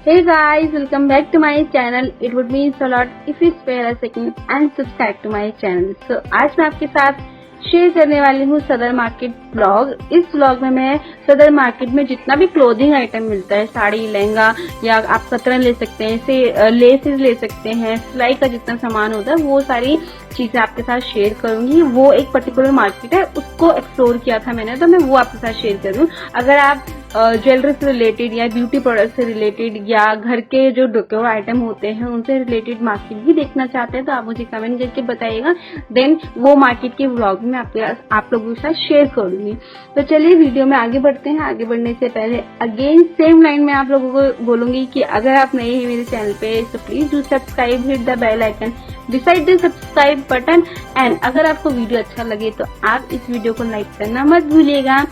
Hey guys, welcome back to my channel. It would mean a lot if you spare a second and subscribe to my channel. So आज मैं आपके साथ share करने वाली हूँ सदर मार्केट ब्लॉग। इस ब्लॉग में मैं सदर मार्केट में जितना भी क्लोथिंग आइटम मिलता है, साड़ी, लहंगा या आप कतरन ले सकते हैं, इसे लेसेस ले सकते हैं, सिलाई का जितना सामान होता है वो सारी चीजें आपके साथ शेयर करूंगी। वो एक पर्टिकुलर मार्केट है, उसको एक्सप्लोर किया था मैंने, तो मैं वो आपके साथ शेयर कर रही हूँ। अगर आप ज्वेलरी से रिलेटेड या ब्यूटी प्रोडक्ट से रिलेटेड या घर के जो डेकोर आइटम होते हैं उनसे रिलेटेड मार्केट भी देखना चाहते हैं तो आप मुझे कमेंट करके बताइएगा। देन वो मार्केट के व्लॉग में आप लोगों के साथ शेयर करूंगी। तो चलिए वीडियो में आगे बढ़ते हैं। आगे बढ़ने से पहले अगेन सेम लाइन में आप लोगों को बोलूंगी कि अगर आप नए हैं मेरे चैनल पे तो please do subscribe, hit the bell icon decide the subscribe button. And अगर आपको वीडियो अच्छा लगे तो आप इस वीडियो को लाइक करना मत भूलिएगा।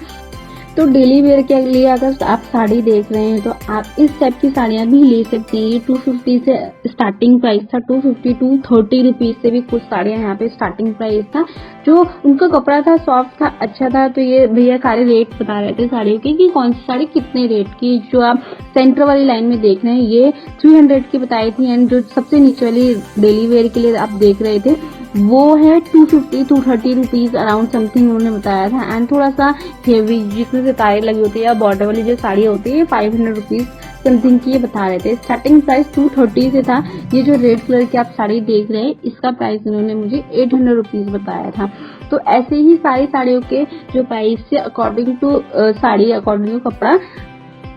तो डेली वेयर के लिए अगर आप साड़ी देख रहे हैं तो आप इस टाइप की साड़ियां भी ले सकते हैं। ये 250 से स्टार्टिंग प्राइस था, 250 to 30 रुपीज से भी कुछ साड़ियां यहाँ पे स्टार्टिंग प्राइस था। जो उनका कपड़ा था सॉफ्ट था, अच्छा था। तो ये भैया सारे रेट बता रहे थे साड़ियों के कि कौन सी साड़ी कितने रेट की। जो आप सेंटर वाली लाइन में देख रहे हैं ये 300 की बताई थी। एंड जो सबसे नीचे वाली डेली वेयर के लिए आप देख रहे थे वो है 250 to 30 रुपीज अराउंड समथिंग उन्होंने बताया था। एंड थोड़ा सा हेवी जिसमें से तारे लगी होती है या बॉर्डर वाली जो साड़ी होती है 500 रुपीज समथिंग की ये बता रहे थे। स्टार्टिंग प्राइस 230 से था। ये जो रेड कलर की आप साड़ी देख रहे हैं इसका प्राइस उन्होंने मुझे 800 रुपीज बताया था। तो ऐसे ही सारी साड़ियों के जो प्राइस से according to sari according to कपड़ा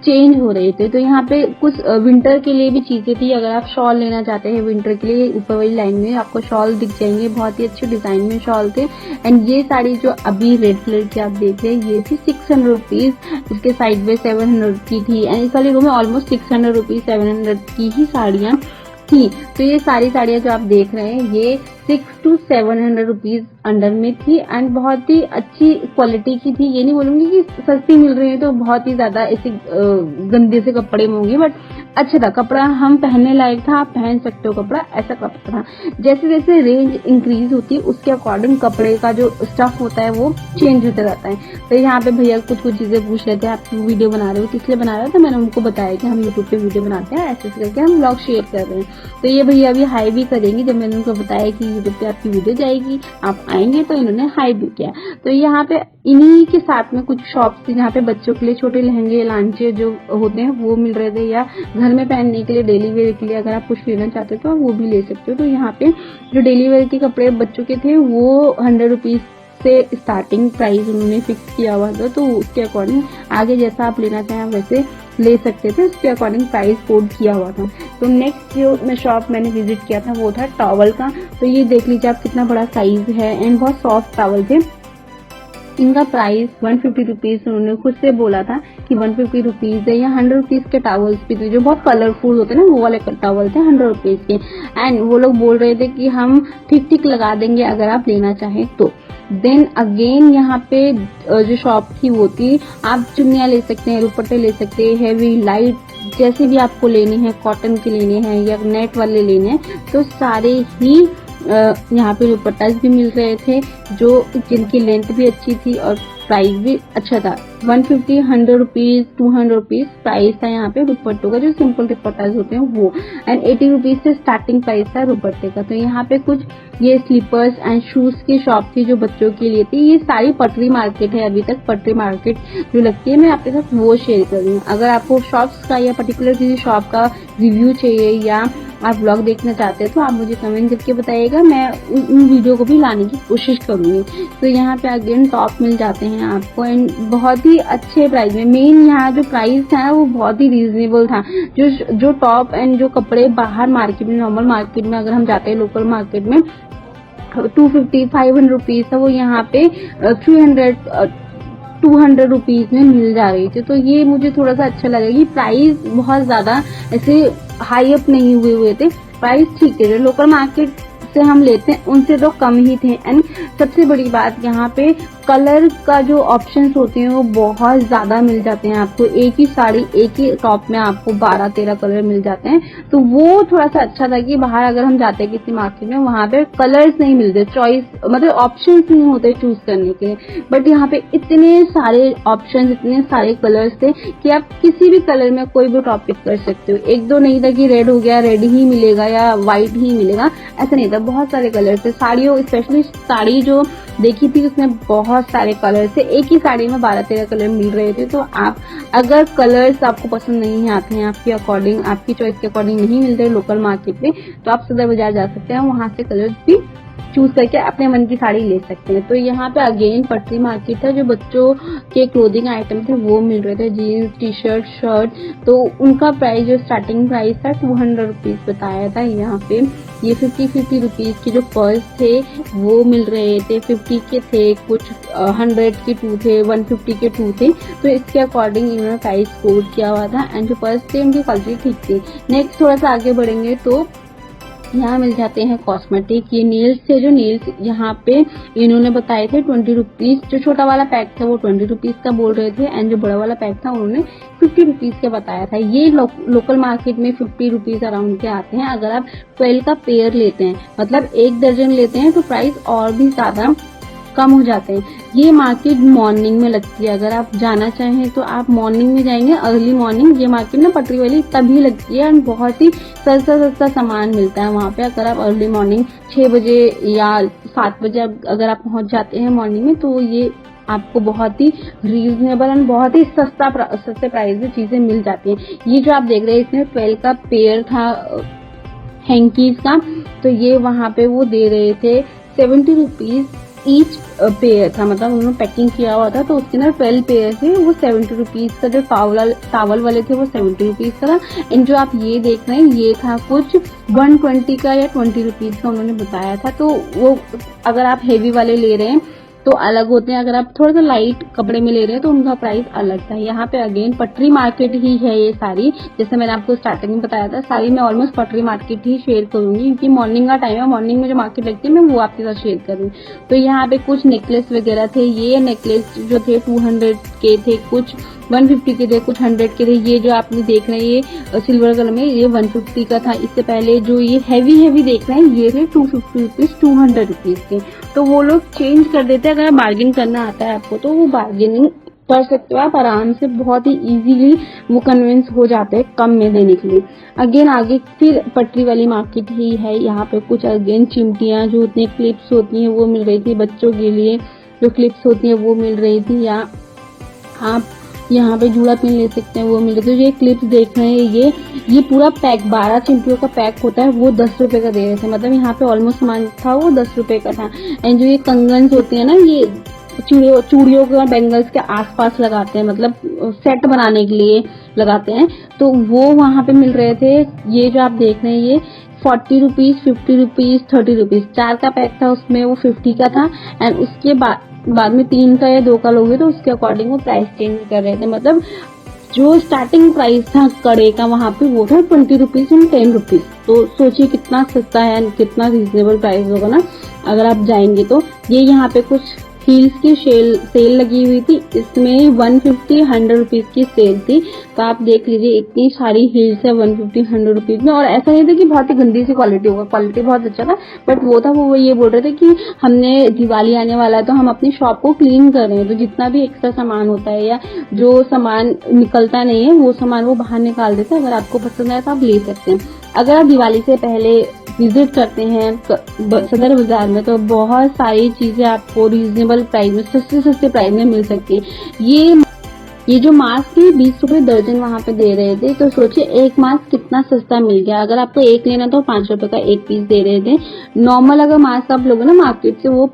चेंज हो रहे थे। तो यहाँ पे कुछ विंटर के लिए भी चीजें थी। अगर आप शॉल लेना चाहते हैं विंटर के लिए, ऊपर वाली लाइन में आपको शॉल दिख जाएंगे, बहुत ही अच्छे डिजाइन में शॉल थे। एंड ये साड़ी जो अभी रेड कलर की आप देख रहे हैं ये थी 600 रुपीज, इसके साइड में 700 की थी। एंड इस वाली रो में ऑलमोस्ट 600 रुपीज 700 की ही साड़ियां थी। तो ये सारी साड़ियां जो आप देख रहे हैं ये 600 to 700 रुपीज अंडर में थी। एंड बहुत ही अच्छी क्वालिटी की थी। ये नहीं बोलूंगी कि सस्ती मिल रही है तो बहुत ही ज्यादा ऐसे गंदे से कपड़े में होंगे, बट अच्छा था कपड़ा, हम पहनने लायक था, आप पहन सकते हो कपड़ा, ऐसा कपड़ा था। जैसे जैसे रेंज इंक्रीज होती है उसके अकॉर्डिंग कपड़े का जो स्टफ होता है वो चेंज होता रहता है। तो यहाँ पे भैया कुछ चीजें पूछ रहे थे, आप वीडियो बना रहे हो, किस लिए बना रहे हो? तो मैंने उनको बताया कि हम यूट्यूब पे वीडियो बनाते हैं, ऐसे करके हम ब्लॉग शेयर कर रहे हैं। तो ये भैया अभी हाई भी करेंगे। जब मैंने उनको बताया कि यूट्यूब पे आपकी वीडियो जाएगी, आप आएंगे, तो इन्होंने हाई भी किया। तो यहाँ पे इन्हीं के साथ में कुछ शॉप्स थी जहाँ पे बच्चों के लिए छोटे लहंगे लांचे जो होते हैं वो मिल रहे थे, या घर में पहनने के लिए डेली वेयर के लिए अगर आप कुछ लेना चाहते हो तो वो भी ले सकते हो। तो यहाँ पे जो डेली वेयर के कपड़े बच्चों के थे वो 100 रुपीज से स्टार्टिंग प्राइस उन्होंने फिक्स किया हुआ था। तो उसके अकॉर्डिंग आगे जैसा आप लेना चाहें वैसे ले सकते थे, उसके अकॉर्डिंग प्राइस कोड किया हुआ था। तो नेक्स्ट जो मैं शॉप मैंने विजिट किया था वो था टॉवल का। तो ये देख लीजिए आप कितना बड़ा साइज है एंड बहुत सॉफ्ट टॉवल थे। इनका प्राइस 150 रुपीज उन्होंने खुद से बोला था कि 150 रुपीज है। या 100 रुपीज के टॉवल्स भी थे जो बहुत कलरफुल होते हैं ना, वो वाले टॉवल थे 100 रुपीज के। एंड वो लोग बोल रहे थे कि हम ठीक लगा देंगे अगर आप लेना चाहें तो। देन अगेन यहाँ पे जो शॉप थी वो थी, आप चुन्नियां ले सकते हैं, दुपट्टे ले सकते हैं, हैवी लाइट जैसे भी आपको लेने हैं, कॉटन के लेने हैं या नेट वाले लेने हैं, तो सारे ही यहाँ पे दुपट्टा भी मिल रहे थे जो जिनकी लेंथ भी अच्छी थी और प्राइस भी अच्छा था। 150, 100 रुपीज, 200 रुपीज प्राइस था यहाँ पे दुपट्टों का, जो सिंपल दुपट्टाज होते हैं वो। एंड 80 रुपीज से स्टार्टिंग प्राइस था दुपट्टे का। तो यहाँ पे कुछ ये स्लीपर्स एंड शूज की शॉप थी जो बच्चों के लिए थी। ये सारी पटरी मार्केट है, अभी तक पटरी मार्केट जो लगती है मैं आपके साथ वो शेयर कर रही हूँ। अगर आपको शॉप्स का या पर्टिकुलर किसी शॉप का रिव्यू चाहिए या आप ब्लॉग देखना चाहते हैं तो आप मुझे कमेंट करके बताइएगा, मैं उन वीडियो को भी लाने की कोशिश करूंगी। तो यहाँ पे अगेन टॉप मिल जाते हैं आपको एंड बहुत ही अच्छे प्राइस में। मेन यहाँ जो प्राइस था ना वो बहुत ही रीजनेबल था। जो टॉप एंड जो कपड़े बाहर मार्केट में, नॉर्मल मार्केट में अगर हम जाते हैं लोकल मार्केट में 250, 500 रुपीज था, वो यहाँ पे 300, 200 रुपीज में मिल जा रही थी। तो ये मुझे थोड़ा सा अच्छा लगा कि प्राइस बहुत ज्यादा ऐसे हाई अप नहीं हुए थे, प्राइस ठीक है। लोकल मार्केट से हम लेते हैं उनसे तो कम ही थे। एंड सबसे बड़ी बात यहाँ पे कलर का जो ऑप्शंस होते हैं वो बहुत ज्यादा मिल जाते हैं आपको। एक ही साड़ी, एक ही टॉप में आपको 12-13 कलर मिल जाते हैं। तो वो थोड़ा सा अच्छा था कि बाहर अगर हम जाते हैं किसी मार्केट में, वहां पे कलर्स नहीं मिलते, चॉइस मतलब ऑप्शंस नहीं होते चूज करने के लिए। बट यहाँ पे इतने सारे ऑप्शंस, इतने सारे कलर्स थे कि आप किसी भी कलर में कोई भी टॉप पिक कर सकते हो। एक दो नहीं था कि रेड हो गया रेड ही मिलेगा या व्हाइट ही मिलेगा, ऐसा नहीं था। बहुत सारे कलर थे। साड़ियों, स्पेशली साड़ी जो देखी थी उसमें बहुत सारे कलर थे। एक ही साड़ी में 12-13 कलर मिल रहे थे। तो आप अगर कलर्स आपको पसंद नहीं आते हैं, आपके अकॉर्डिंग, आपकी चॉइस के अकॉर्डिंग नहीं मिलते लोकल मार्केट में, तो आप सदर बाजार जा सकते हैं, वहां से कलर्स भी चूज करके अपने मन की साड़ी ले सकते हैं। तो यहाँ पे अगेन पटरी मार्केट था। जो बच्चों के क्लोथिंग आइटम थे वो मिल रहे थे, जीन्स, टी शर्ट, शर्ट। तो उनका प्राइस, जो स्टार्टिंग प्राइस था 200 रुपीज बताया था। यहाँ पे ये 50 रुपीज के जो पर्स थे वो मिल रहे थे। 50 के थे कुछ, 100 के 2 थे, 150 के 2 थे। तो इसके अकॉर्डिंग इन्होंने प्राइस कोड किया हुआ था। एंड जो पर्स थे उनकी क्वालिटी ठीक थी। नेक्स्ट थोड़ा सा आगे बढ़ेंगे तो यहाँ मिल जाते हैं कॉस्मेटिक। ये नेल्स थे, जो नेल्स यहाँ पे इन्होंने बताए थे 20 रुपीज। जो छोटा वाला पैक था वो 20 रुपीज का बोल रहे थे, एंड जो बड़ा वाला पैक था उन्होंने 50 रुपीज का बताया था। ये लोकल मार्केट में 50 रुपीज अराउंड के आते हैं। अगर आप 12 का पेयर लेते हैं, मतलब 1 दर्जन लेते हैं, तो प्राइस और भी ज्यादा कम हो जाते हैं। ये मार्केट मॉर्निंग में लगती है। अगर आप जाना चाहें तो आप मॉर्निंग में जाएंगे, अर्ली मॉर्निंग। ये मार्केट ना पटरी वाली तभी लगती है, और बहुत ही सस्ता सामान मिलता है वहाँ पे। अगर आप अर्ली मॉर्निंग 6 बजे या 7 बजे अगर आप पहुंच जाते हैं मॉर्निंग में, तो ये आपको बहुत ही रीजनेबल और बहुत ही सस्ते प्राइस में चीजें मिल जाती हैं। ये जो आप देख रहे हैं इसमें 12 का पेयर था हैंकीज का, तो ये वहाँ पे वो दे रहे थे 70 रुपीज ईच पेयर था। मतलब उन्होंने पैकिंग किया हुआ था, तो उसके ना 12 पेयर थे, वो 70 रुपीज का। जो टावल वाले थे वो 70 रुपीज का था। एंड जो आप ये देख रहे हैं ये था कुछ 120 का या 20 रुपीज का उन्होंने बताया था। तो वो अगर आप हेवी वाले ले रहे हैं तो अलग होते हैं, अगर आप थोड़ा सा लाइट कपड़े में ले रहे हैं तो उनका प्राइस अलग था। यहाँ पे अगेन पटरी मार्केट ही है ये सारी। जैसे मैंने आपको स्टार्टिंग में बताया था, सारी मैं ऑलमोस्ट पटरी मार्केट ही शेयर करूंगी, क्योंकि मॉर्निंग का टाइम है। मॉर्निंग में जो मार्केट लगती है मैं वो आपके साथ शेयर करूँ। तो यहाँ पे कुछ नेकलेस वगैरह थे। ये नेकलेस जो थे 200 के थे, कुछ 150 के थे, कुछ 100 के थे। ये जो आपने देख रहे हैं ये सिल्वर कलर में, ये 150 का था। इससे पहले जो ये हैवी देख रहे हैं ये थे 250 रुपीज, 200 रुपीज के। तो वो लोग चेंज कर देते हैं। अगर बार्गेन करना आता है आपको तो वो बार्गेनिंग कर सकते हो आप आराम से, बहुत ही इजीली वो कन्विंस हो जाते हैं कम में देने के लिए। अगेन आगे फिर पटरी वाली मार्केट ही है। यहाँ पे कुछ अगेन चिमटियां जो होती हैं, क्लिप्स होती हैं, वो मिल रही थी बच्चों के लिए। जो क्लिप्स होती है वो मिल रही थी। या आप यहाँ पे जूड़ा पिन ले सकते हैं, वो मिल रही थी। ये क्लिप्स देख रहे हैं, ये पूरा पैक 12 चिमटियों का पैक होता है, वो 10 रुपए का दे रहे थे। मतलब यहाँ पे ऑलमोस्ट सामान था वो 10 रुपए का था। एंड जो ये कंगन्स होती है ना, ये चूड़ियों का बैंगल्स के आसपास लगाते हैं, मतलब सेट बनाने के लिए लगाते हैं, तो वो वहां पे मिल रहे थे। ये जो आप देख रहे हैं ये 40 रुपीज, 50 रुपीज, 30 रुपीज। 4 का पैक था, उसमें वो 50 का था। एंड उसके बाद में 3 का या 2 का लोगे तो उसके अकॉर्डिंग वो प्राइस चेंज कर रहे थे। मतलब जो स्टार्टिंग प्राइस था कड़े का वहां पे वो था 20 रुपीज एंड 10 रुपीज। तो सोचिए कितना सस्ता है, कितना रीजनेबल प्राइस होगा ना अगर आप जाएंगे तो। ये यहाँ पे कुछ हील्स की सेल लगी हुई थी, इसमें 150, 100 रुपीज की सेल थी। तो आप देख लीजिए इतनी सारी हील्स है 150, 100 रुपीज में। और ऐसा नहीं था कि बहुत ही गंदी सी क्वालिटी होगा, क्वालिटी बहुत अच्छा था। बट वो ये बोल रहे थे कि हमने दिवाली आने वाला है तो हम अपनी शॉप को क्लीन कर रहे हैं, तो जितना भी एक्स्ट्रा सामान होता है या जो सामान निकलता नहीं है वो सामान वो बाहर निकाल देते हैं। अगर आपको पसंद आए तो आप ले सकते हैं। अगर आप दिवाली से पहले विजिट करते हैं सदर बाजार में तो बहुत सारी चीजें आपको रीजनेबल प्राइस में, सस्ते प्राइस में मिल सकती है। ये जो मास्क है 20 रुपए दर्जन वहां पे दे रहे थे। तो सोचिए एक मास्क कितना सस्ता मिल गया। अगर आपको एक लेना तो 5 रुपए का एक पीस दे रहे थे। नॉर्मल अगर मास्क आप लोगे ना मार्केट से, वो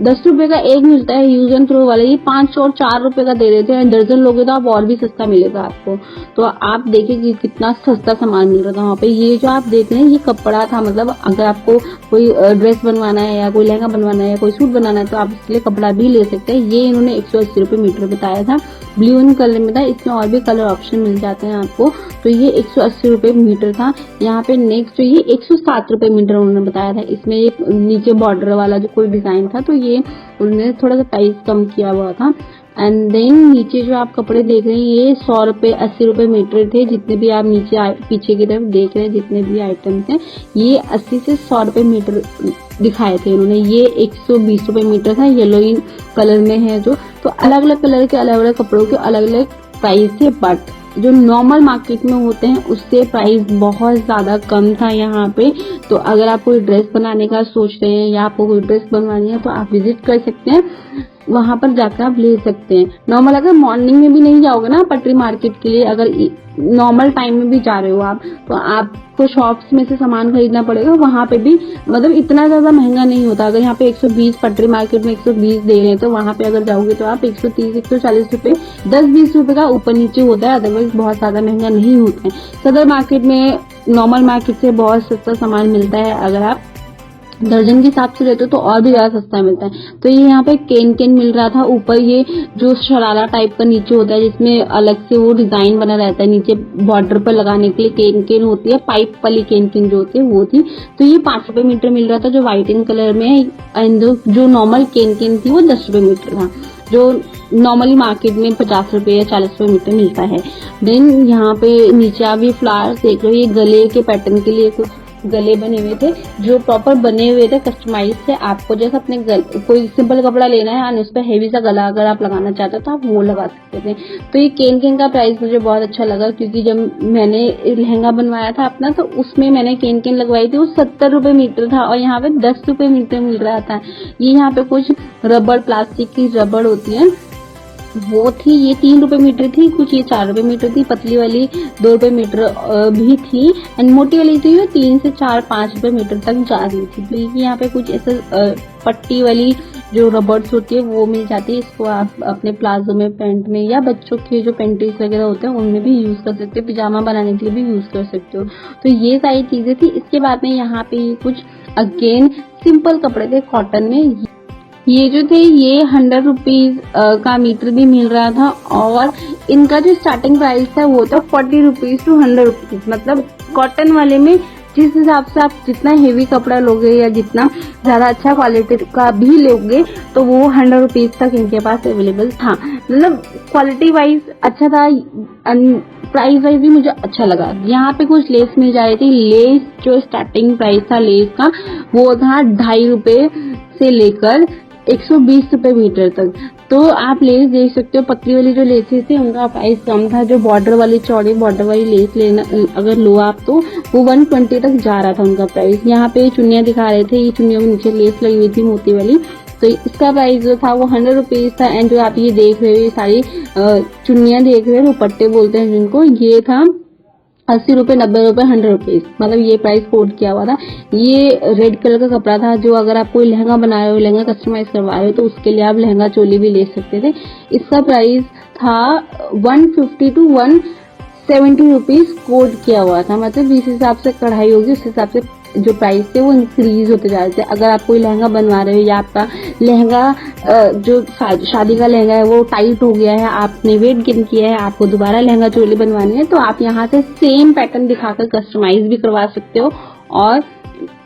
10 रुपए का एक मिलता है यूज एंड थ्रो वाले, ये 5 और 4 रुपए का दे रहे थे। दर्जन लोगे तो आप और भी सस्ता मिलेगा आपको। तो आप देखिए कि कितना सस्ता सामान मिल रहा था वहाँ पे। ये जो आप देख रहे हैं ये कपड़ा था, मतलब अगर आपको कोई ड्रेस बनवाना है या कोई लहंगा बनवाना है या कोई सूट बनाना है तो आप इसके लिए कपड़ा भी ले सकते हैं। ये इन्होंने 180 रुपए मीटर बताया था। ब्लू मैरून कलर में था, इसमें और भी कलर ऑप्शन मिल जाते हैं आपको। तो ये 180 रुपए मीटर था। यहाँ पे नेक्स्ट तो ये 107 रुपए मीटर उन्होंने बताया था। इसमें ये नीचे बॉर्डर वाला जो कोई डिजाइन था, तो ये उन्होंने थोड़ा सा प्राइस कम किया हुआ था। एंड देन नीचे जो आप कपड़े देख रहे हैं ये 100 रुपए 80 रुपए मीटर थे। जितने भी आप नीचे पीछे की तरफ देख रहे हैं, जितने भी आइटम्स हैं, ये 80 से 100 रुपए मीटर दिखाए थे उन्होंने। ये 120 रुपए मीटर था, येलो कलर में है जो। तो अलग अलग कलर के अलग अलग कपड़ों के अलग अलग प्राइस थे, बट जो नॉर्मल मार्केट में होते हैं उससे प्राइस बहुत ज्यादा कम था यहाँ पे। तो अगर आप कोई ड्रेस बनाने का सोच रहे हैं या आपको कोई ड्रेस बनवानी है तो आप विजिट कर सकते हैं, वहां पर जाकर आप ले सकते हैं। नॉर्मल अगर मॉर्निंग में भी नहीं जाओगे ना पटरी मार्केट के लिए, अगर नॉर्मल टाइम में भी जा रहे हो आप, तो आपको शॉप्स में से सामान खरीदना पड़ेगा। वहां पे भी मतलब इतना ज्यादा महंगा नहीं होता। अगर यहाँ पे 120 पटरी मार्केट में 120 दे रहे हैं, तो वहां पे अगर जाओगे तो आप 130 140 रुपए 10-20 रुपए का ऊपर नीचे होता है, अदरवाइज बहुत ज्यादा महंगा नहीं होता है। सदर मार्केट में नॉर्मल मार्केट से बहुत सस्ता सामान मिलता है। अगर आप दर्जन के हिसाब से लेते हो तो और भी ज्यादा सस्ता मिलता है। तो ये यहाँ पे केन मिल रहा था। ऊपर ये जो शरारा टाइप का नीचे होता है, जिसमें अलग से वो डिजाइन बना रहता है, नीचे बॉर्डर पर लगाने के लिए केन होती है, पाइप वाली केन जो होती है वो थी। तो ये 5 रुपए मीटर मिल रहा था जो व्हाइट इन कलर में है। एंड जो नॉर्मल केन थी वो 10 रुपए मीटर था, जो नॉर्मली मार्केट में 50 रुपए या 40 रुपए मीटर मिलता है। देन यहाँ पे नीचे आप ये फ्लावर्स देख रहे हो, ये गले के पैटर्न के लिए कुछ गले बने हुए थे जो प्रॉपर बने हुए थे, कस्टमाइज थे। आपको जैसे अपने कोई सिंपल कपड़ा लेना है और उस पर हेवी सा गला अगर आप लगाना चाहते हो तो आप वो लगा सकते थे। तो ये केन का प्राइस मुझे बहुत अच्छा लगा, क्योंकि जब मैंने लहंगा बनवाया था अपना तो उसमें मैंने केन लगवाई थी, वो 70 रुपए मीटर था और यहाँ पे 10 रुपए मीटर मिल रहा था। ये यहाँ पे कुछ रबड़, प्लास्टिक की रबड़ होती है वो थी, ये 3 रुपए मीटर थी, कुछ ये 4 रुपए मीटर थी, पतली वाली 2 रुपए मीटर भी थी, एंड मोटी वाली थी ये 3 से 4-5 रुपए मीटर तक जा रही थी। तो यहाँ पे कुछ ऐसे पट्टी वाली जो रबर्स होती है वो मिल जाती है। इसको आप अपने प्लाजो में, पैंट में, या बच्चों के जो पेंटीज वगैरह होते हैं उनमें भी यूज कर सकते हो, पिजामा बनाने के लिए भी यूज कर सकते हो। तो ये सारी चीजें थी। इसके बाद में यहाँ पे कुछ अगेन सिंपल कपड़े थे कॉटन में। ये जो थे ये 100 रुपीज का मीटर भी मिल रहा था, और इनका जो स्टार्टिंग प्राइस था वो था 40 रुपीज टू 100 रुपीज। मतलब कॉटन वाले में जिस हिसाब से आप जितना हेवी कपड़ा लोगे या जितना ज्यादा अच्छा क्वालिटी का भी लोगे तो वो 100 रुपीज तक इनके पास अवेलेबल था। मतलब क्वालिटी वाइज अच्छा था, प्राइस वाइज भी मुझे अच्छा लगा। यहाँ पे कुछ लेस मिल जा रही थी। लेस जो स्टार्टिंग प्राइस था लेस का वो था 2.5 रुपए से लेकर 120 रुपए मीटर तक। तो आप लेस देख सकते हो, पतली वाली जो लेसेस थी उनका प्राइस कम था। जो बॉर्डर वाली, चौड़ी बॉर्डर वाली लेस लेना अगर लो आप तो वो 120 तक जा रहा था उनका प्राइस। यहाँ पे चुन्नियां दिखा रहे थे, ये चुन्नियों के नीचे लेस लगी हुई थी मोती वाली, तो इसका प्राइस जो था वो 100 रुपीज था। एंड जो आप ये देख रहे हो, ये सारी चुन्नियां देख रहे हो, दुपट्टे बोलते हैं जिनको, ये था 80 रुपए, 90 रुपए, 100 रुपीज। मतलब ये प्राइस कोड किया हुआ था। ये रेड कलर का कपड़ा था, जो अगर आप कोई लहंगा बना रहे हो, लहंगा कस्टमाइज करवा रहे हो तो उसके लिए आप लहंगा चोली भी ले सकते थे। इसका प्राइस था 150 टू 170 रुपीज कोड किया हुआ था। मतलब जिस हिसाब से कढ़ाई होगी उस हिसाब से जो प्राइस थे वो इंक्रीज होते जा रहे थे। अगर आप कोई लहंगा बनवा रहे हो या आपका लहंगा जो शादी का लहंगा है वो टाइट हो गया है, आपने वेट गेन किया है, आपको दोबारा लहंगा चोली बनवानी है, तो आप यहाँ से सेम पैटर्न दिखाकर कस्टमाइज भी करवा सकते हो और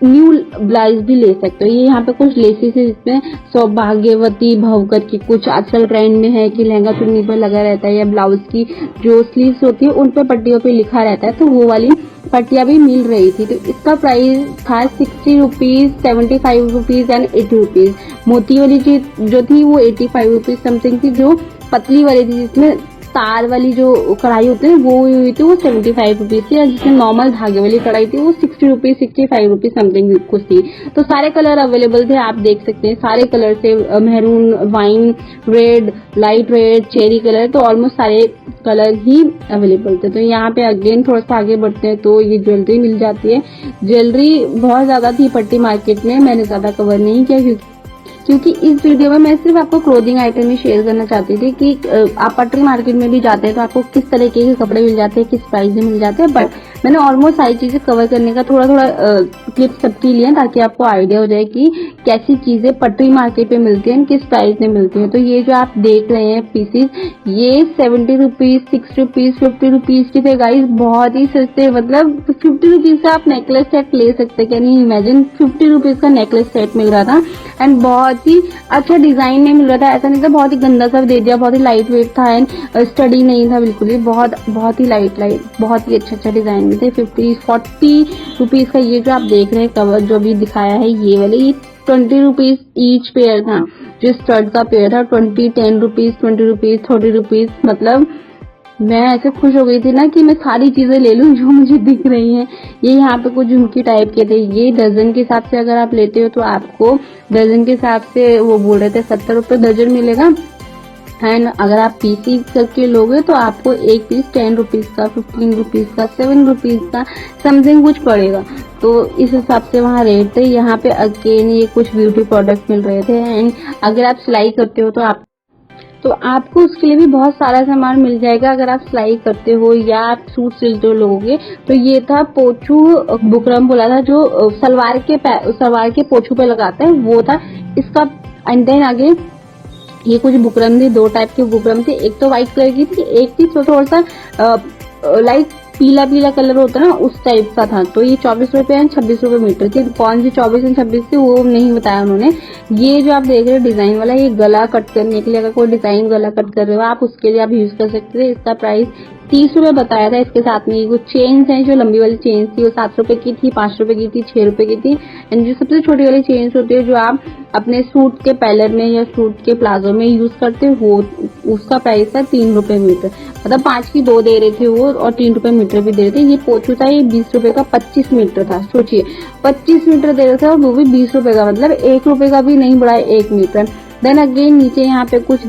न्यू ब्लाउज भी ले सकते हो। ये यहाँ पे कुछ लेसेस है जिसमें सौभाग्यवती भवकर की कुछ आजकल ट्रेंड में है कि लहंगा चुन्नी पर लगा रहता है, या ब्लाउज की जो स्लीव्स होती है उन पे पट्टियों पे लिखा रहता है, तो वो वाली पट्टियां भी मिल रही थी। तो इसका प्राइस था 60 रुपीज, 75 रुपीज एंड 80 रुपीज। मोती वाली जो थी वो 85 रुपीज समथिंग थी। जो पतली वाली थी जिसमें तार वाली जो कढ़ाई होती है वो हुई थी वो 75 रुपीज थी, और जिसमें नॉर्मल धागे वाली कढ़ाई थी वो 60 रुपीज, 65 रुपीज समथिंग कुछ थी। तो सारे कलर अवेलेबल थे, आप देख सकते हैं सारे कलर से, maroon, wine red, light red, cherry colour, तो ऑलमोस्ट सारे कलर ही अवेलेबल थे। तो यहाँ पे अगेन थोड़ा सा आगे बढ़ते हैं तो ये ज्वेलरी मिल जाती है। ज्वेलरी बहुत ज्यादा थी पट्टी मार्केट में, मैंने ज्यादा कवर नहीं किया क्योंकि इस वीडियो में मैं सिर्फ आपको क्लोथिंग आइटम ही शेयर करना चाहती थी कि आप पटरी मार्केट में भी जाते हैं तो आपको किस तरीके के कपड़े मिल जाते हैं, किस प्राइस में मिल जाते हैं। बट मैंने ऑलमोस्ट सारी चीजें कवर करने का थोड़ा थोड़ा क्लिप सबकी लिए ताकि आपको आइडिया हो जाए कि कैसी चीजें पटरी मार्केट पे मिलती हैं, किस प्राइस में मिलती हैं। तो ये जो आप देख रहे हैं पीसीस, ये 70 रुपीज, 6 रुपीज, 50 रुपीज के थे गाइस, बहुत ही सस्ते। मतलब 50 रुपीज का आप नेकलेस सेट ले सकते, कैन यू इमेजिन, 50 रुपीज का नेकलेस सेट मिल रहा था एंड बहुत ही अच्छा डिजाइन नहीं मिल रहा था, ऐसा नहीं था बहुत ही गंदा सा दे दिया, बहुत ही लाइट वेट था एंड स्टडी नहीं था बिल्कुल ही, बहुत ही लाइट बहुत ही अच्छा डिजाइन में थे। 40 रुपीज का ये जो आप देख रहे हैं कवर जो भी दिखाया है ये वाले, ये 20 रुपीज ईच पेयर था, जो स्टड का पेयर था 10 रुपीज, 20 रुपीज, 30 रुपीज। मतलब मैं ऐसे खुश हो गई थी ना कि मैं सारी चीजें ले लूं जो मुझे दिख रही हैं। ये यहाँ पे कुछ झुमकी टाइप के थे, ये दर्जन के हिसाब से अगर आप लेते हो तो आपको दर्जन के हिसाब से वो बोल रहे थे 70 रुपए दर्जन मिलेगा एंड अगर आप पीसी करके लोगे तो आपको एक पीस 10 रुपीज का, 15 रुपीज का, 7 रुपीज का समथिंग कुछ पड़ेगा। तो इस हिसाब से वहाँ रेट थे। यहाँ पे अगेन ये कुछ ब्यूटी प्रोडक्ट मिल रहे थे एंड अगर आप सिलाई करते हो तो आपको उसके लिए भी बहुत सारा सामान मिल जाएगा। अगर आप सिलाई करते हो या आप सूट सिलते हो लोगे तो ये था पोछू बुकरम बोला था, जो सलवार के पोछू पे लगाता है वो था इसका। एंड देन आगे ये कुछ बुकरम थी, 2 टाइप के बुकरम थे, एक तो व्हाइट कलर की थी, एक थी थोड़ा सा लाइट पीला कलर होता है ना उस टाइप का था। तो ये 24 रुपए एंड 26 रुपए मीटर थी। कौन सी 24 एंड 26 थी वो नहीं बताया उन्होंने। ये जो आप देख रहे हो डिजाइन वाला, ये गला कट करने के लिए, अगर कोई डिजाइन गला कट कर रहे हो आप उसके लिए आप यूज कर सकते थे। इसका प्राइस 30 रुपए बताया था। इसके साथ में ये कुछ चेन्स हैं, जो लंबी वाली चेन्स थी वो 7 रुपए की थी, 5 रुपए की थी, 6 रुपए की थी एंड जो सबसे छोटी वाली चेन्स होती है जो आप अपने सूट के पैलर में या सूट के प्लाजो में यूज करते हो उसका प्राइस था 3 रुपए मीटर। मतलब 5 की 2 दे रहे थे वो और 3 रुपए मीटर भी दे रहे थे। ये पोछू था, ये 20 रुपए का 25 मीटर था। सोचिए 25 मीटर दे रहे थे और वो भी 20 रुपए का, मतलब 1 रुपए का भी नहीं बढ़ा 1 मीटर। देन अगेन नीचे यहाँ पे कुछ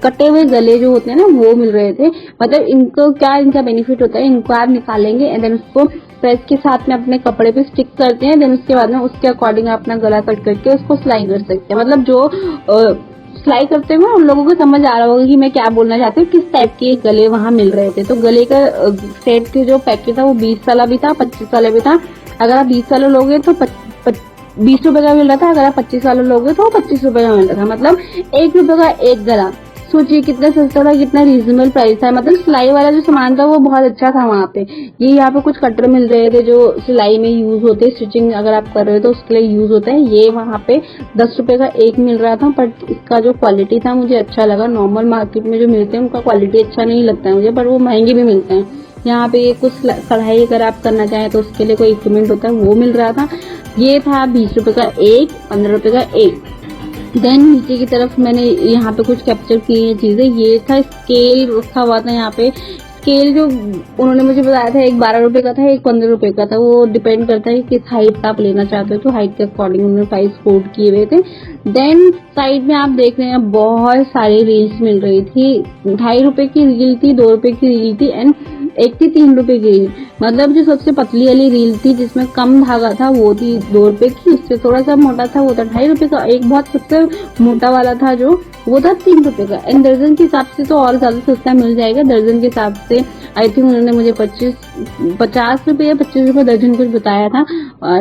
कटे हुए गले जो होते हैं ना वो मिल रहे थे। मतलब इनका बेनिफिट होता है, इनको आप निकालेंगे एंड देन उसको प्रेस के साथ में अपने कपड़े पे स्टिक करते हैं। देन उसके बाद में उसके अकॉर्डिंग अपना गला कट करके उसको सिलाई कर सकते हैं। मतलब जो सिलाई करते हुए उन लोगों को समझ आ रहा होगा कि मैं क्या बोलना चाहती हूँ, किस टाइप के गले वहां मिल रहे थे। तो गले का सेट के जो पैकेट था वो 20 वाला भी था, 25 वाला भी था। अगर आप 20 वाला लोगे तो 20 रुपए का मिल रहा था, अगर आप 25 वाला लोगे तो 25 रुपए का मिल रहा था। मतलब 1 रुपए का एक गला। सोचिए कितना सस्ता था, कितना रीजनेबल प्राइस था। मतलब सिलाई वाला जो सामान था वो बहुत अच्छा था वहाँ पे। ये यहाँ पे कुछ कटर मिल रहे थे जो सिलाई में यूज होते हैं, स्टिचिंग अगर आप कर रहे हो तो उसके लिए यूज होता है। ये वहाँ पे 10 रुपए का एक मिल रहा था, बट इसका जो क्वालिटी था मुझे अच्छा लगा। नॉर्मल मार्केट में जो मिलते हैं उनका क्वालिटी अच्छा नहीं लगता है मुझे, पर वो महंगे भी मिलते हैं। यहाँ पे ये कुछ कढ़ाई अगर आप करना चाहें तो उसके लिए कोई इक्विपमेंट होता है वो मिल रहा था। ये था 20 रुपए का एक, 15 रुपए का एक। देन नीचे की तरफ मैंने यहाँ पे कुछ कैप्चर की है चीजें। ये था स्केल रखा हुआ था यहाँ पे। स्केल जो उन्होंने मुझे बताया था, एक 12 रुपए का था, एक 15 रुपए का था। वो डिपेंड करता है किस हाइट का आप लेना चाहते हो, तो हाइट के अकॉर्डिंग उन्होंने प्राइस कोड किए हुए थे। देन साइड में आप देख रहे हैं बहुत सारी रील्स मिल रही थी। 2.5 रुपए की रील थी, 2 रुपए की रील थी एंड एक थी 3 रुपए की रील। मतलब जो सबसे पतली वाली रील थी जिसमें कम धागा था वो थी 2 रुपए की, उससे थोड़ा सा मोटा था वो था 2.5 रुपए का। एक बहुत सबसे मोटा वाला था जो वो था 3 रुपए का। एंड दर्जन के हिसाब से तो और ज्यादा सस्ता मिल जाएगा। दर्जन के हिसाब से आई थिंक उन्होंने मुझे 50 रुपए या 25 रुपए दर्जन कुछ बताया था।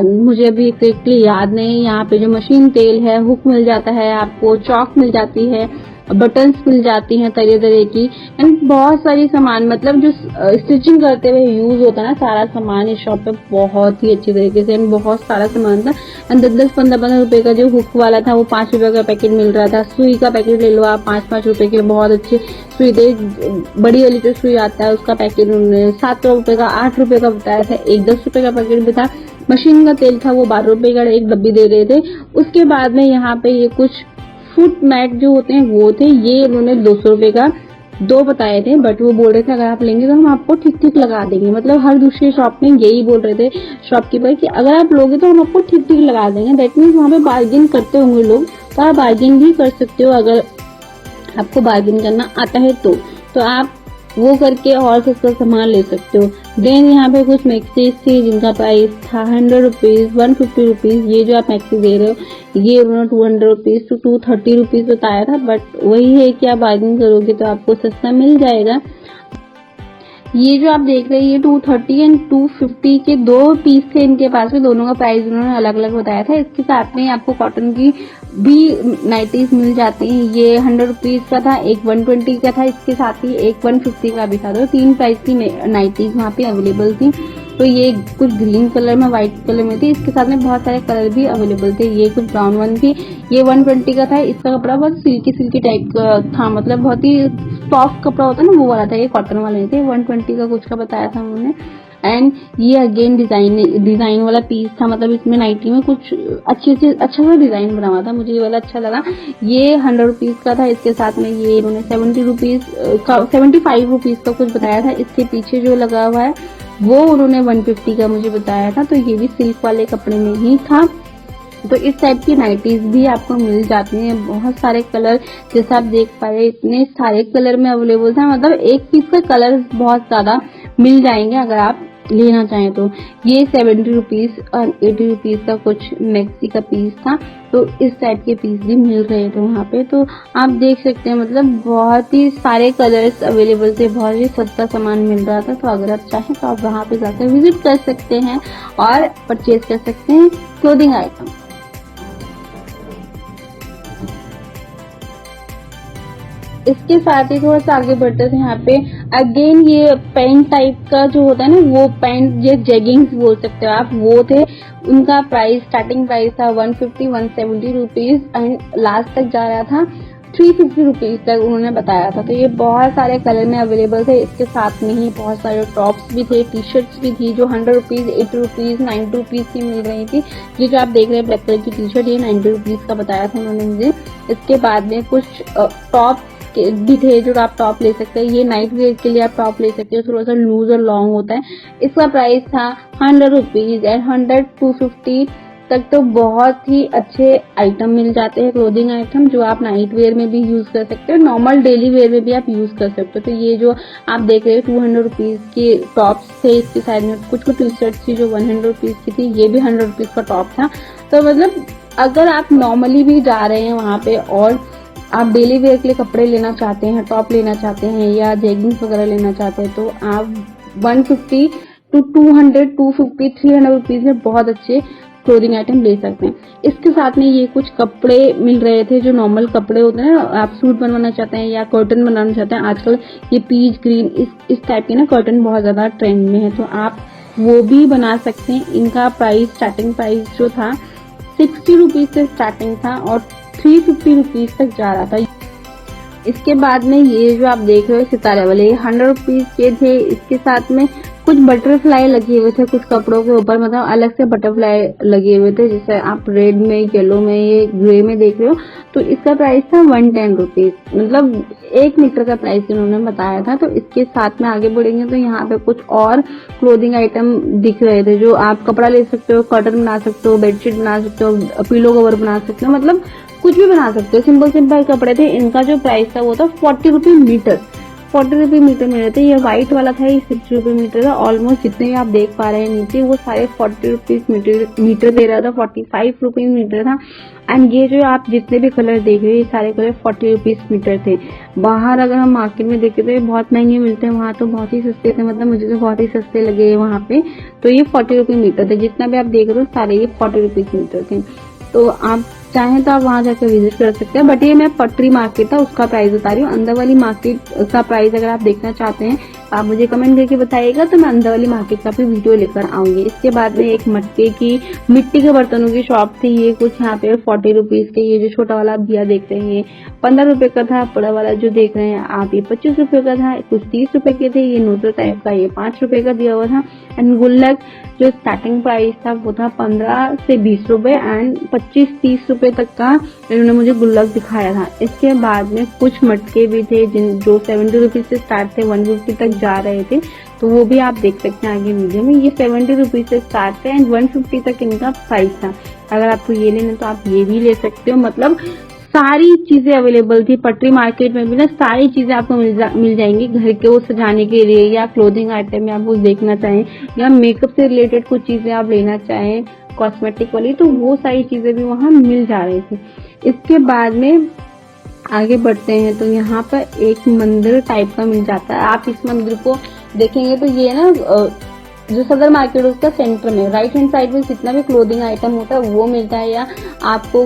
मुझे अभी एग्जैक्टली याद नहीं। यहाँ पे जो मशीन तेल है, हुक मिल जाता है आपको, चौक मिल जाती है, बटन्स मिल जाती हैं तरह तरह की एंड बहुत सारी सामान। मतलब जो स्टिचिंग करते हुए यूज होता है ना सारा सामान इस शॉप पे बहुत ही अच्छी तरीके से एंड बहुत सारा सामान था। एंड 10-15 रुपए का जो हुक वाला था वो 5 रुपए का पैकेट मिल रहा था। सुई का पैकेट ले लो आप 5-5 रुपए के, बहुत अच्छी सुई थे। बड़ी वाली जो सुई आता है उसका पैकेट उन्होंने 7 रुपए का, 8 रुपए का बताया था। एक 10 रुपए का पैकेट भी था। मशीन का तेल था वो 12 रुपए का एक डब्बी दे रहे थे। उसके बाद में यहाँ पे ये कुछ फुट मैट जो होते हैं वो थे। ये उन्होंने 200 रुपए का 2 बताए थे, बट वो बोल रहे थे अगर आप लेंगे तो हम आपको ठीक लगा देंगे। मतलब हर दूसरी शॉप में यही बोल रहे थे शॉपकीपर कि अगर आप लोगे तो हम आपको ठीक लगा देंगे। दैट मीन्स वहाँ पे बार्गेन करते होंगे लोग, तो आप बार्गेन भी कर सकते हो अगर आपको बार्गेन करना आता है तो आप वो करके और सस्ता सामान ले सकते हो। देन यहाँ पे कुछ मैक्सीज थी जिनका प्राइस था 100 रुपीज, 150 रुपीज। ये जो आप मैक्सी दे रहे हो ये उन्होंने 200 रुपीज टू 230 रुपीज बताया था, बट वही है कि आप बार्गेनिंग करोगे तो आपको सस्ता मिल जाएगा। ये जो आप देख रहे हैं ये 230 एंड 250 के दो पीस थे इनके पास में, दोनों का प्राइस उन्होंने अलग अलग बताया था। इसके साथ में आपको कॉटन की भी नाइटीज मिल जाती हैं। ये 100 रुपीज का था, एक 120 का था, इसके साथ ही एक 150 का भी था। तो 3 प्राइस की नाइटीज वहाँ पे अवेलेबल थी। तो ये कुछ ग्रीन कलर में, व्हाइट कलर में थी, इसके साथ में बहुत सारे कलर भी अवेलेबल थे। ये कुछ ब्राउन वन थी, ये 120 का था। इसका कपड़ा बहुत सिल्की टाइप का था, मतलब बहुत ही सॉफ्ट कपड़ा होता है ना, वो वाला था। ये कॉटन वाले थे। 120 का कुछ का बताया था उन्होंने। एंड ये अगेन डिजाइन वाला पीस था, मतलब इसमें नाइटी में कुछ अच्छा सा डिजाइन बना हुआ था, मुझे ये वाला अच्छा लगा। ये 100 रुपीज का था। इसके साथ में ये इन्होंने 75 रुपीज का कुछ बताया था। इसके पीछे जो लगा हुआ है वो उन्होंने 150 का मुझे बताया था। तो ये भी सिल्क वाले कपड़े में ही था। तो इस टाइप की नाइटीज भी आपको मिल जाती हैं। बहुत सारे कलर, जैसे आप देख पा रहे हैं, इतने सारे कलर में अवेलेबल था। मतलब एक पीस का कलर बहुत ज्यादा मिल जाएंगे अगर आप लेना चाहें तो। ये 70 रुपीज और 80 रुपीज का कुछ मैक्सी का पीस था। तो इस टाइप के पीस भी मिल रहे थे वहाँ पे। तो आप देख सकते हैं, मतलब बहुत ही सारे कलर्स अवेलेबल थे, बहुत ही सस्ता सामान मिल रहा था। तो अगर आप चाहें तो आप वहाँ पे जाकर विजिट कर सकते हैं और परचेज कर सकते हैं क्लोथिंग आइटम। इसके साथ ही थोड़ा सा आगे बढ़ते थे। यहाँ पे अगेन ये पैंट टाइप का जो होता है ना, वो पैंट, ये जेगिंग्स बोल सकते हो आप, वो थे। उनका प्राइस, स्टार्टिंग प्राइस था 150 170 रुपीज एंड लास्ट तक जा रहा था 350 रुपीज तक उन्होंने बताया था। तो ये बहुत सारे कलर में अवेलेबल थे। इसके साथ में ही बहुत सारे टॉप्स भी थे, टी शर्ट्स भी थी, जो 100 रुपीज, 80 रुपीज, 90 रुपीज की मिल रही थी। ये जो आप देख रहे हैं ब्लैक कलर की टी शर्ट, ये 90 रुपीज का बताया था उन्होंने मुझे। इसके बाद में कुछ टॉप भी थे जो आप टॉप ले सकते हैं। ये नाइट वेयर के लिए आप टॉप ले सकते हो, थोड़ा सा लूज और लॉन्ग होता है। इसका प्राइस था 100 रुपीज एंड 100 250 तक। तो बहुत ही अच्छे आइटम मिल जाते हैं, क्लोथिंग आइटम, जो आप नाइट वेयर में भी यूज कर सकते हो, नॉर्मल डेली वेयर में भी आप यूज कर सकते हो। तो ये जो आप देख रहे हो 200 रुपीज के टॉप्स थे। इसके साइड में कुछ टी शर्ट थी जो 100 रुपीज की थी। ये भी 100 रुपीज का टॉप था। तो मतलब अगर आप नॉर्मली भी जा रहे हैं वहां पे और आप डेली वेयर के लिए कपड़े लेना चाहते हैं, टॉप लेना चाहते हैं या जेगिंग्स वगैरह लेना चाहते हैं, तो आप 150 to 200, 250, 300 रुपीज में बहुत अच्छे क्लोथिंग आइटम ले सकते हैं। इसके साथ में ये कुछ कपड़े मिल रहे थे, जो नॉर्मल कपड़े होते हैं ना, आप सूट बनवाना चाहते हैं या कर्टन बनाना चाहते हैं। आजकल ये पीच ग्रीन इस टाइप के ना कर्टन बहुत ज्यादा ट्रेंड में है, तो आप वो भी बना सकते हैं। इनका प्राइस, स्टार्टिंग प्राइस जो था 60 रुपीज से स्टार्टिंग था और 350 रुपीज तक जा रहा था। इसके बाद में ये जो आप देख रहे हो सितारे वाले, ये 100 रुपीज के थे। इसके साथ में कुछ बटरफ्लाई लगे हुए थे कुछ कपड़ों के ऊपर, मतलब अलग से बटरफ्लाई लगे हुए थे, जैसे आप रेड में, येलो में, ये ग्रे में देख रहे हो। तो इसका प्राइस था 110 रुपीज, मतलब 1 मीटर का प्राइस इन्होंने बताया था। तो इसके साथ में आगे बढ़ेंगे तो यहाँ पे कुछ और क्लोथिंग आइटम दिख रहे थे, जो आप कपड़ा ले सकते हो, कर्टन बना सकते हो, बेडशीट बना सकते हो, पिलो कवर बना सकते हो, मतलब कुछ भी बना सकते हो। सिंपल कपड़े थे। इनका जो प्राइस था वो था 40 रुपीज मीटर, 40 रुपये मीटर मिल रहे थे। ये व्हाइट वाला था, ये 60 रुपये मीटर था। ऑलमोस्ट जितने भी आप देख पा रहे हैं नीचे, वो सारे 40 रुपीज मीटर दे रहा था, 45 रुपीज मीटर था। एंड ये जो आप जितने भी कलर देख रहे हैं, ये सारे कलर 40 रुपीज मीटर थे। बाहर अगर हम मार्केट में देखे तो बहुत महंगे मिलते हैं, वहां तो बहुत ही सस्ते थे, मतलब मुझे तो बहुत ही सस्ते लगे वहां पे। तो ये 40 रुपये मीटर थे। जितना भी आप देख रहे हो सारे ये 40 रुपीज मीटर थे। तो आप चाहें तो आप वहां जाकर विजिट कर सकते हैं। बट ये मैं पटरी मार्केट था उसका प्राइस बता रही हूँ। अंदर वाली मार्केट का प्राइस अगर आप देखना चाहते हैं आप मुझे कमेंट करके बताइएगा, तो मैं अंदर वाली मार्केट का भी वीडियो लेकर आऊंगी। इसके बाद में एक मटके की, मिट्टी के बर्तनों की शॉप थी। ये कुछ यहाँ पे 40 रुपीज के, ये जो छोटा वाला आप दिया देख रहे हैं 15 रुपए का था। बड़ा वाला जो देख रहे हैं आप, ये 25 रुपए का था। कुछ 30 रुपए के थे। ये नोटल टाइप का, ये 5 रुपए का दिया हुआ था। एंड गुल्लक जो स्टार्टिंग प्राइस था वो था 15 से 20 रुपए एंड 25-30 रुपए तक का इन्होंने मुझे गुल्लक दिखाया था। इसके बाद में कुछ मटके भी थे जो 70 रुपीज से स्टार्ट थे, 150 तक जा रहे थे। तो वो भी आप देख सकते हैं आगे वीडियो में। ये 70 रुपीज से स्टार्ट थे एंड 150 तक इनका प्राइस था। अगर आपको ये लेना तो आप ये भी ले सकते हो। मतलब सारी चीजें अवेलेबल थी। पटरी मार्केट में भी ना सारी चीजें आपको मिल जाएंगी, घर के वो सजाने के लिए या क्लोथिंग आइटम में आप वो देखना चाहें या मेकअप से रिलेटेड कुछ चीजें आप लेना चाहें कॉस्मेटिक वाली, तो वो सारी चीजें भी वहां मिल जा रही थी। इसके बाद में आगे बढ़ते हैं तो यहाँ पर एक मंदिर टाइप का मिल जाता है। आप इस मंदिर को देखेंगे तो ये ना जो सदर मार्केट उसका सेंटर में राइट हैंड साइड में जितना भी क्लोथिंग आइटम होता है वो मिलता है, या आपको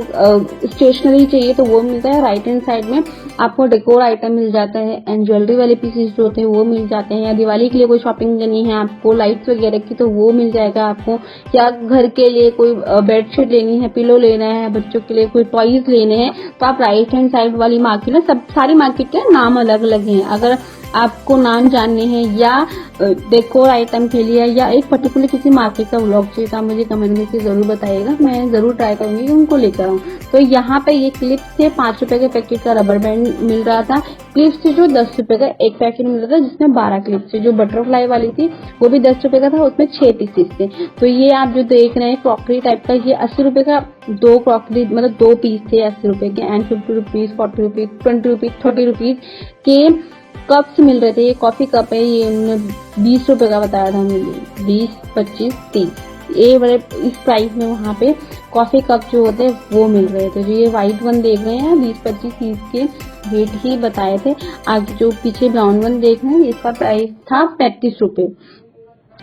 स्टेशनरी चाहिए तो वो मिलता है। राइट हैंड साइड में आपको डेकोर आइटम मिल जाता है एंड ज्वेलरी वाले पीसेस जो होते हैं वो मिल जाते हैं, या दिवाली के लिए कोई शॉपिंग करनी है आपको लाइट्स वगैरह की तो वो मिल जाएगा आपको, या घर के लिए कोई बेडशीट लेनी है, पिलो लेना है, बच्चों के लिए कोई टॉयज लेने हैं तो आप राइट हैंड साइड वाली मार्केट में, सब सारी मार्केट के नाम अलग अलग हैं, अगर आपको नाम जानने हैं या डेकोर आइटम के लिए या एक पर्टिकुलर किसी मार्केट का व्लॉग चाहिए तो आप मुझे कमेंट करके जरूर बताइएगा, मैं जरूर ट्राई करूंगी कि उनको लेकर आऊँ। तो यहाँ पे ये क्लिप्स थे, 5 रुपए के पैकेट का रबर बैंड मिल रहा था, क्लिप्स जो 10 रुपए का एक पैकेट मिल रहा था जिसमें 12 क्लिप्स थे, जो बटरफ्लाई वाली थी वो भी 10 रुपए का था, उसमें 6 पीसेस थे। तो ये आप जो देख रहे हैं क्रॉकरी टाइप का, ये 80 रुपए का 2 क्रॉकरी मतलब 2 पीस थे 80 रुपए के, and 50 rupees, 40 rupees, 20 rupees, 30 rupees के कप्स मिल रहे थे। ये कॉफी कप है, ये उन्होंने 20 रुपए का बताया था मुझे, 20, 25, 30 ये बड़े इस प्राइस में वहाँ पे कॉफी कप जो होते हैं वो मिल रहे थे। जो ये व्हाइट वन देख रहे हैं 20, 25, 30 के रेट ही बताए थे। आगे जो पीछे ब्राउन वन देख रहे हैं इसका प्राइस था 35 रुपए,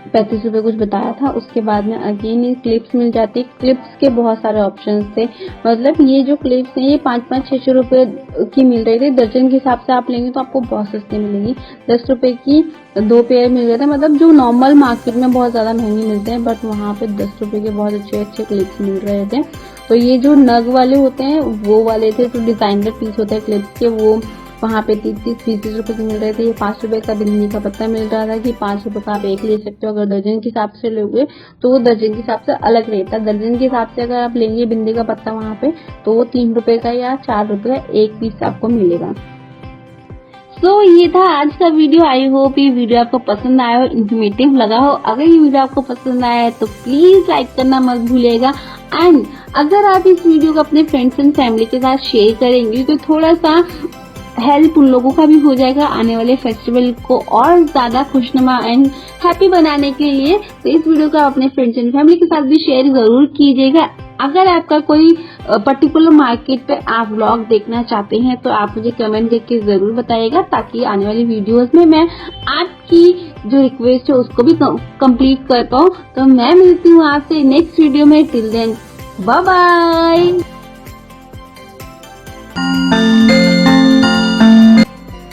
35 रुपए कुछ बताया था। उसके बाद में अगेन ये क्लिप्स मिल जाती, क्लिप्स के बहुत सारे ऑप्शंस थे, मतलब ये जो क्लिप्स हैं ये 5-5, 6-6 रुपए की मिल रही थी, दर्जन के हिसाब से आप लेंगे तो आपको बहुत सस्ती मिलेगी। 10 रुपए की 2 पेयर मिल रहे थे, मतलब जो नॉर्मल मार्केट में बहुत ज्यादा महंगे मिलते हैं बट वहाँ पे 10 रुपए के बहुत अच्छे अच्छे क्लिप्स मिल रहे थे। तो ये जो नग वाले होते हैं वो वाले थे, जो डिजाइनर पीस होते हैं क्लिप्स के, वो वहाँ पे 30-30 रुपए के मिल रहे थे। ये 5 रुपए का बिल्ली का पत्ता मिल रहा था कि 5 रुपए का आप एक ले सकते हो, अगर दर्जन के हिसाब से लोगे तो वो दर्जन के हिसाब से अलग रेट है। दर्जन के हिसाब से अगर आप लेंगे बिंदी का पत्ता वहाँ पे तो वो 3 रुपए का या 4 रुपए का एक पीस आपको मिलेगा। तो ये था आज का वीडियो। आई होप ये वीडियो आपको पसंद आया हो, इन्फॉर्मेटिव लगा हो। अगर ये वीडियो आपको पसंद आया है तो प्लीज लाइक करना मत भूलिएगा, एंड अगर आप इस वीडियो को अपने फ्रेंड्स एंड फैमिली के साथ शेयर करेंगे तो थोड़ा सा हेल्प उन लोगों का भी हो जाएगा आने वाले फेस्टिवल को और ज्यादा खुशनुमा एंड हैप्पी बनाने के लिए। तो इस वीडियो को अपने फ्रेंड्स एंड फैमिली के साथ भी शेयर जरूर कीजिएगा। अगर आपका कोई पर्टिकुलर मार्केट पे आप व्लॉग देखना चाहते हैं तो आप मुझे कमेंट करके जरूर बताइएगा, ताकि आने वाली वीडियोस में मैं आपकी जो रिक्वेस्ट है उसको भी कंप्लीट कर पाऊँ। तो मैं मिलती हूँ आपसे नेक्स्ट वीडियो में, टिल देन बाय बाय।